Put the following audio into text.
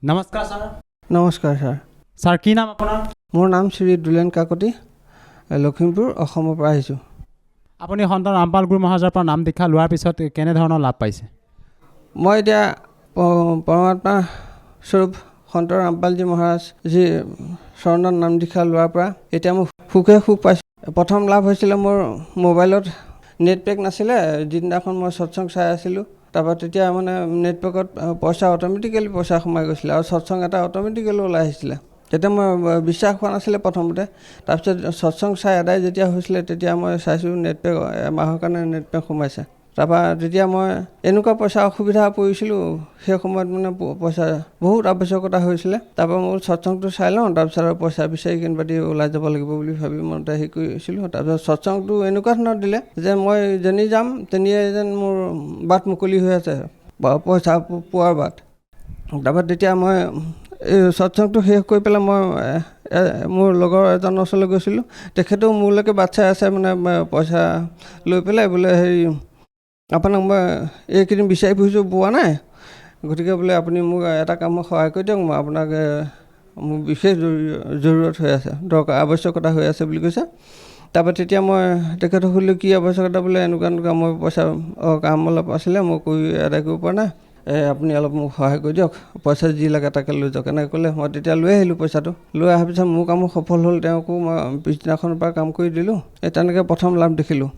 নমস্কাৰ ছাৰ। নমস্কাৰ sir. Sir কি নাম আপোনাৰ? মোৰ নাম শ্ৰী দুলেন কাকতি, লখিমপুৰ, অসমৰ পৰা আহিছোঁ। আপুনি সন্ত ৰামপাল গুৰু মহাৰাজৰ পৰা নাম দীক্ষা লোৱাৰ পিছত কেনেধৰণৰ লাভ পাইছে? মই এতিয়া পৰমাত্মা স্বৰূপ সন্ত ৰামপালজী মহাৰাজ যি চৰণত নাম দীক্ষা লোৱাৰ পৰা এতিয়া মই সুখ পাইছোঁ। প্ৰথম লাভ হৈছিলে মোৰ মোবাইলত নেট পেক নাছিলে। যিদিনাখন মই সৎসং চাই আছিলোঁ, তাৰপৰা তেতিয়া মানে নেটপেকত অট'মেটিকেলি পইচা সোমাই গৈছিলে আৰু সৎসং এটা অট'মেটিকেলি ওলাই আহিছিলে। তেতিয়া মই বিশ্বাস হোৱা নাছিলে প্ৰথমতে। তাৰপিছত সৎসং চাই আদায় যেতিয়া হৈছিলে তেতিয়া মই চাইছোঁ নেটপেক এমাহৰ কাৰণে নেটপেক সোমাইছে। তাৰপৰা তেতিয়া মই এনেকুৱা পইচা অসুবিধা পৰিছিলোঁ, সেই সময়ত মানে পইচা বহুত আৱশ্যকতা হৈছিলে। তাৰপৰা মই সৎসংটো চাই লওঁ, তাৰপিছত আৰু পইচা বিচাৰি কেনিবাদি ওলাই যাব লাগিব বুলি ভাবি মই হেৰি কৰিছিলোঁ। তাৰপিছত সৎসংটো এনেকুৱা ধৰণৰ দিলে যে মই যেনি যাম তেনিয়ে যেন মোৰ বাট মুকলি হৈ আছে, পইচা পোৱাৰ বাট। তাৰপৰা তেতিয়া মই এই সৎসংটো শেষ কৰি পেলাই মই মোৰ লগৰ এজনৰ ওচৰলৈ গৈছিলোঁ। তেখেতেও মোলৈকে বাট চাই আছে, মানে পইচা লৈ পেলাই বোলে হেৰি আপোনাক মই এইকেইদিন বিচাৰি ফুৰিছোঁ, পোৱা নাই, গতিকে বোলে আপুনি মোক এটা কামত সহায় কৰি দিয়ক, মই আপোনাক মোক বিশেষ জৰুৰত হৈ আছে, দৰকাৰ আৱশ্যকতা হৈ আছে বুলি কৈছে। তাৰপৰা তেতিয়া মই তেখেতক সুধিলোঁ কি আৱশ্যকতা? বোলে এনেকুৱা মই পইচা কাম অলপ আছিলে, মই কৰি আদায় কৰিব পৰা নাই, আপুনি অলপ মোক সহায় কৰি দিয়ক, পইচা যি লাগে তাকে লৈ যাওক, এনেকৈ ক'লে। মই তেতিয়া লৈ আহিলোঁ পইচাটো। লৈ অহাৰ পিছত মোৰ কামো সফল হ'ল, তেওঁকো মই পিছদিনাখনৰ পৰা কাম কৰি দিলোঁ। তেনেকৈ প্ৰথম লাভ দেখিলোঁ।